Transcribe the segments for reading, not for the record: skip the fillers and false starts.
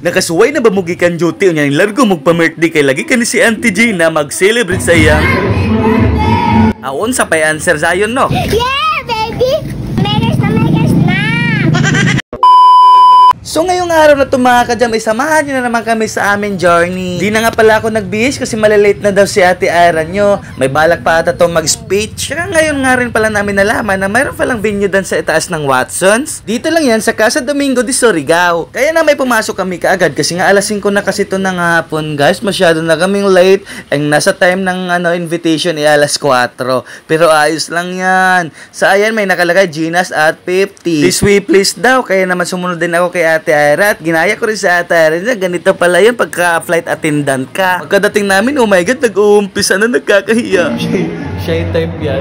Nakasuway na ba mo gikan duty unya ning largo magpa-birthday kay lagi kani si Auntie Gina mag-celebrate sa iyang. Aon sa pay answer sayon no. Yeah, baby. Megas na. So ngayong araw na ito mga kajam, isamahan nyo na naman kami sa aming journey. Di na nga pala ako nagbihis kasi malalate na daw si Ate Ira nyo. May balak pa ata itong mag-speech. Saka ngayon nga rin pala namin nalaman na mayroon palang venue dan sa itaas ng Watsons. Dito lang yan sa Casa Domingo de Surigao. Kaya na may pumasok kami kaagad kasi nga alas 5 na kasi ito ng hapon guys. Masyado na kaming late. Ang nasa time ng invitation ay alas 4. Pero ayos lang yan. Sa ayan may nakalagay Gina's at 50. This way please daw. Kaya naman sumunod din ako kay Ate Ira at ginaya ko rin sa Ate Ira na ganito pala yun pagka-flight attendant ka. Pagkadating namin, oh my God, nag-uumpisa na nagkakahiya. Shy type yan.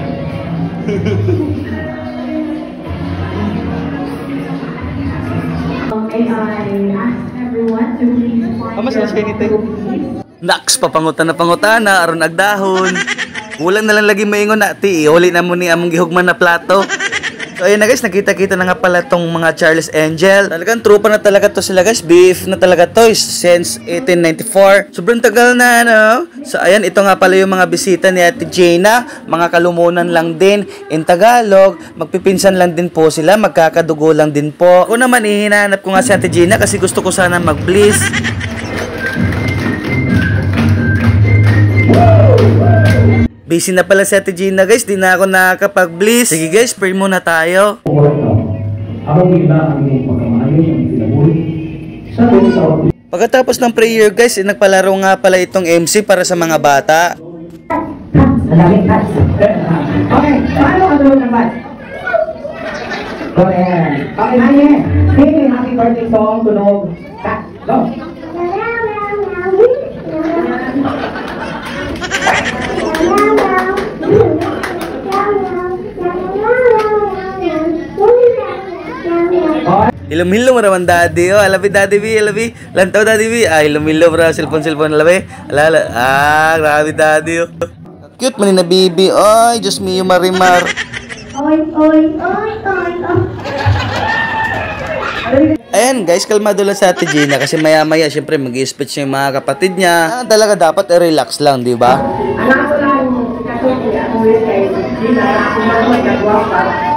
Naks, papangutan na aron agdahon. Kulang na lang lagi maingon na, ti, uli na mo ni among gihugman na plato. So ayun na guys, nakita-kita na nga pala tong mga Charles Angel. Talagang trupa na talaga to sila guys. Beef na talaga to since 1894. Sobrang tagal na ano. So ayan, ito nga pala yung mga bisita ni Ate Gina. Mga kalumunan lang din. In Tagalog, magpipinsan lang din po sila. Magkakadugo lang din po. Ako naman ihinanap ko nga si Ate Gina kasi gusto ko sana mag-bliss. Busy na pala si Ate Gina guys, di na ako nakakapag-bliss. Sige guys, pray muna tayo. Pagkatapos ng prayer guys, nagpalaro nga pala itong MC para sa mga bata. Okay, paano ka doon naman? Go ahead. Okay, Maya, sing happy birthday song, tunog. Go. Hilom-hilom raman daddy, oh, alabi daddy B, alabi, lantaw daddy B, hilom-hilom ra, cellphone, alabi, alala, grabe daddy, oh. Cute man na baby, oy, Diyos mio marimar. Oy. Ayan guys, kalmado lang sa Ate Gina kasi maya-maya syempre mag-i-speech yung mga kapatid niya. Talaga dapat relax lang, di ba? Anak ko lang, kasi ako ulit kay Gina, ako lang nagwapa.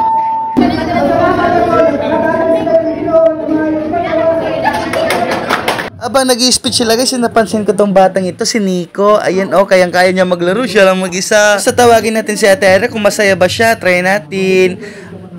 Aba, nag-i-speech sila guys, napansin ko tong batang ito, si Nico. Ayan, oh, kayang-kaya niya maglaro, siya lang mag-isa. Basta tawagin natin si Ate Ira kung masaya ba siya, try natin.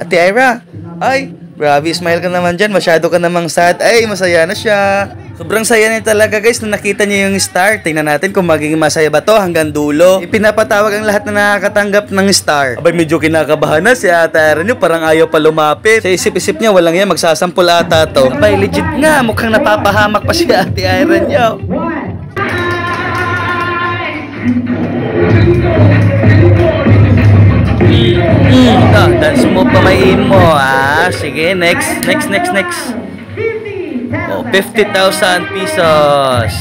Ate Ira, ay, grabe, smile ka naman dyan, masyado ka namang sad. Ay, masaya na siya. Sobrang saya niya talaga guys nung nakita niya yung star. Tingnan natin kung magiging masaya ba to hanggang dulo. Ipinapatawag ang lahat na nakakatanggap ng star. Abay, medyo kinakabahan na si Ate Ira niyo, parang ayaw pa lumapit. Sa isip-isip niya, walang yan, magsasampul ata to. Abay, legit nga, mukhang napapahamak pa si Ate Ira niyo. Dance mo, pamain mo, sige, next. Oh, 50,000 pesos.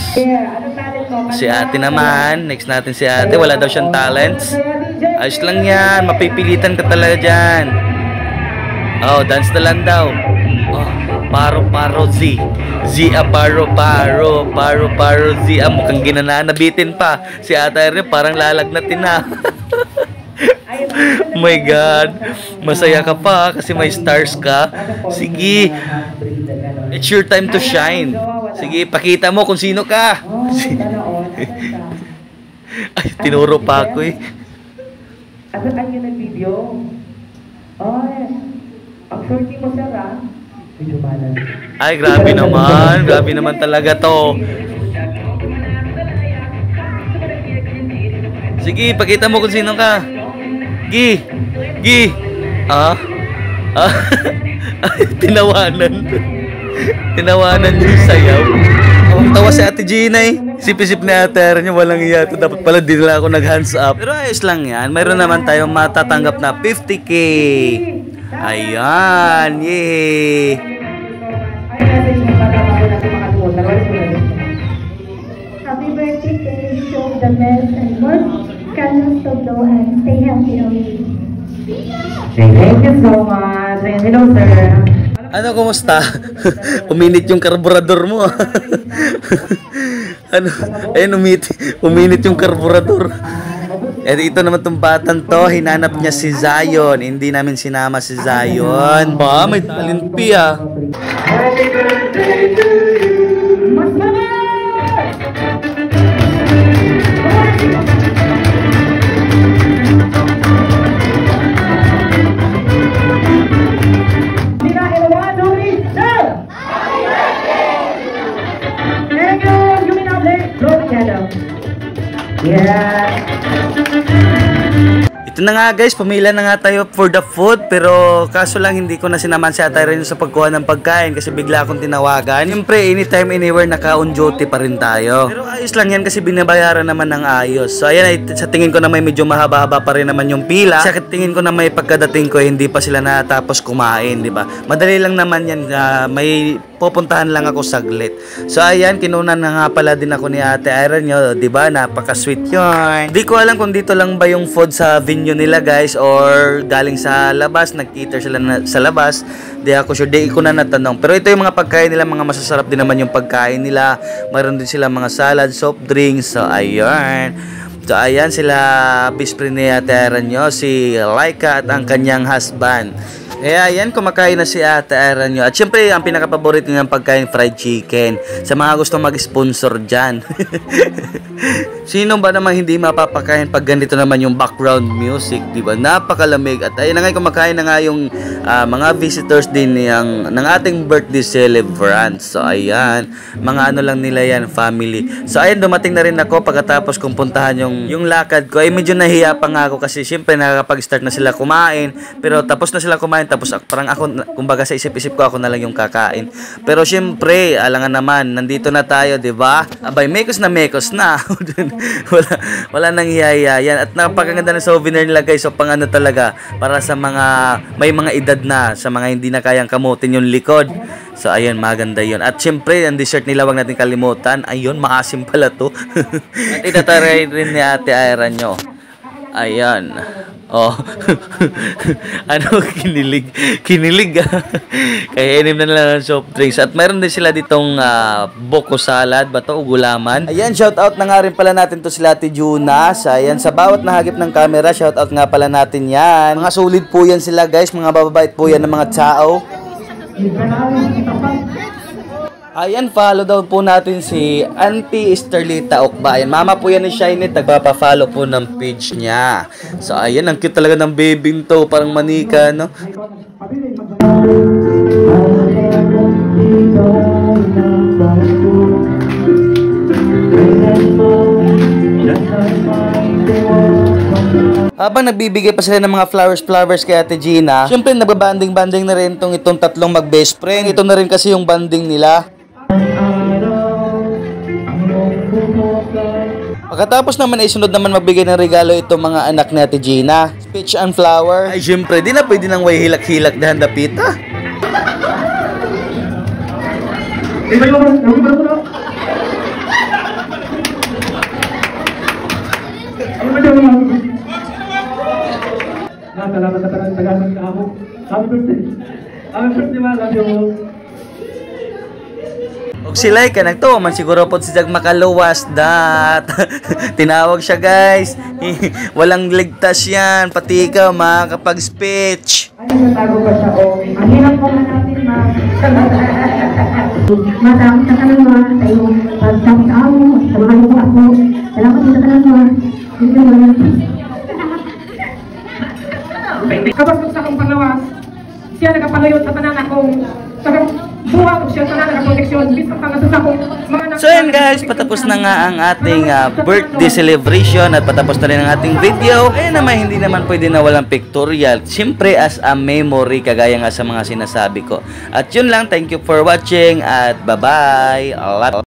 Si Ate naman, next natin si Ate, wala daw siyang talents. Ayos lang yan, mapipilitan ka talaga dyan. Oh, dance na lang daw. Oh, paro Z. Paro Z. Mukhang ginananabitin pa. Si Ate rin parang lalagnatin na. Oh my God, masaya ka pa kasi may stars ka. Sige, it's your time to shine. Sige, pakita mo kung sino ka. Ay, tinuro pa ako eh. Ano tayo nag-video? Ay, ang shorty mo sir ha? Video balan. Ay, grabe naman talaga to. Sige, pakita mo kung sino ka. Gi. Ay, tinawanan yung sayaw. Ang tawa si Ate Gina eh. Sip-isip ni Ate Ira niya, walang iya to. Dapat pala din nila ako nag-hands up. Pero ayos lang yan. Mayroon naman tayong matatanggap na 50K. Ayan, yay. Happy birthday to you, show the best and work. Can so blow and stay healthy always. Thank you so much. Hello, sir. Ano, kumusta? Uminit yung karburador mo. Ano? Ayun, uminit yung karburador. Eh, ito naman tong batang to, hinanap niya si Zion. Hindi namin sinama si Zion. Ba, may talimpi ah. Happy birthday to you. Mas yeah. Ito na nga guys, pumila na nga tayo for the food. Pero kaso lang hindi ko na sinaman si Ate Irene sa pagkuha ng pagkain kasi bigla akong tinawagan. Siyempre, anytime, anywhere, naka-on duty pa rin tayo. Pero ayos lang yan kasi binabayaran naman ng ayos. So ayan, sa tingin ko na may medyo mahaba-haba pa rin naman yung pila. Sa tingin ko na may pagkadating ko, hindi pa sila natapos kumain, di ba? Madali lang naman yan, may pupuntahan lang ako saglit. So ayan, kinunan na nga pala din ako ni Ate Irene nyo, di ba? Napaka-sweet yun. Di ko alam kung dito lang ba yung food sa venue nila guys or galing sa labas, nag-cater sila sa labas. Di ako sure, di ko na natanong. Pero ito yung mga pagkain nila, mga masasarap din naman yung pagkain nila. Mayroon din sila mga salad, soft drinks. So ayun. So ayan sila, best friend ni Ate Irene nyo, si Laika at ang kanyang husband. Kaya yan, kumakain na si Ate Irene nyo. At syempre, ang pinaka-paborito niyang pagkain, fried chicken. Sa mga gustong mag-sponsor dyan. Sino ba naman hindi mapapakain pag ganito naman yung background music, diba? Napakalamig. At ayun na nga, kumakain na nga yung mga visitors din ng ating birthday celebrant. So ayan, mga ano lang nila yan, family. So ayan, dumating na rin ako pagkatapos kung puntahan yung lakad ko. Ay medyo nahiya pa nga ako kasi syempre nakakapag-start na sila kumain. Pero tapos na sila kumain, tapos parang ako, kumbaga sa isip-isip ko, ako na lang yung kakain. Pero syempre, alangan naman, nandito na tayo, diba? Abay, mekos na. wala nang hiyayan. At napakaganda ng souvenir nila guys. So pang ano talaga, para sa mga may mga edad na, sa mga hindi na kayang kamutin yung likod. So ayun, maganda yun. At syempre, ang dessert nila wag natin kalimutan. Ayun, maasim pala to. At itataray rin ni Ate Irene nyo. Ayan. Oh. Ano, kinilig kaya inim na lang ng soft drinks. At mayroon din sila ditong buko salad ba to, gulaman. Ayan, shout out na nga rin pala natin to sila Ate Juna. Ayan, sa bawat nahagip ng camera, shout out nga pala natin yan. Mga solid po yan sila guys, mga bababait po yan ng mga tao. Ayan, follow daw po natin si Auntie Esterlita Okba. Ayan, mama po yan ni Shiny, nagpapa-follow po ng page niya. So ayan, ang cute talaga ng babing to, parang manika, no? Habang nagbibigay pa sila ng mga flowers kay Ate Gina, syempre nagbabanding-banding na rin itong tatlong mag-best friend. Ito na rin kasi yung banding nila. Pagkatapos naman ay sunod naman magbigay ng regalo itong mga anak ni Ate Gina. Peach and flower. Ay syempre, di na pwede nang way hilak-hilak dahan dapita. Salamat sa taga-taga ng ako. Happy birthday. Happy birthday, ma. Love you. Og si Laika nagtuo man siguro po si Jag makaluwas dat. Tinawag siya guys. Walang ligtas yan. Pati ikaw makakapag-speech. Natago pa siya o. Ang hirap po natin, ma'am. Madami sa kanila sa iyong pagsabi ka mo. Samahan mo ako. Salamat sa kanila. Hindi mo. Kapag sa akong panglawas, siya nagapaluyot sa tanan akong buha ko siya sa nagaproteksyon bisang pangasus akong mga. So yun guys, patapos na nga ang ating birthday celebration at patapos na rin ang ating video. Kaya naman hindi naman pwede na walang pictorial. Siyempre as a memory kagaya nga sa mga sinasabi ko. At yun lang, thank you for watching at bye bye.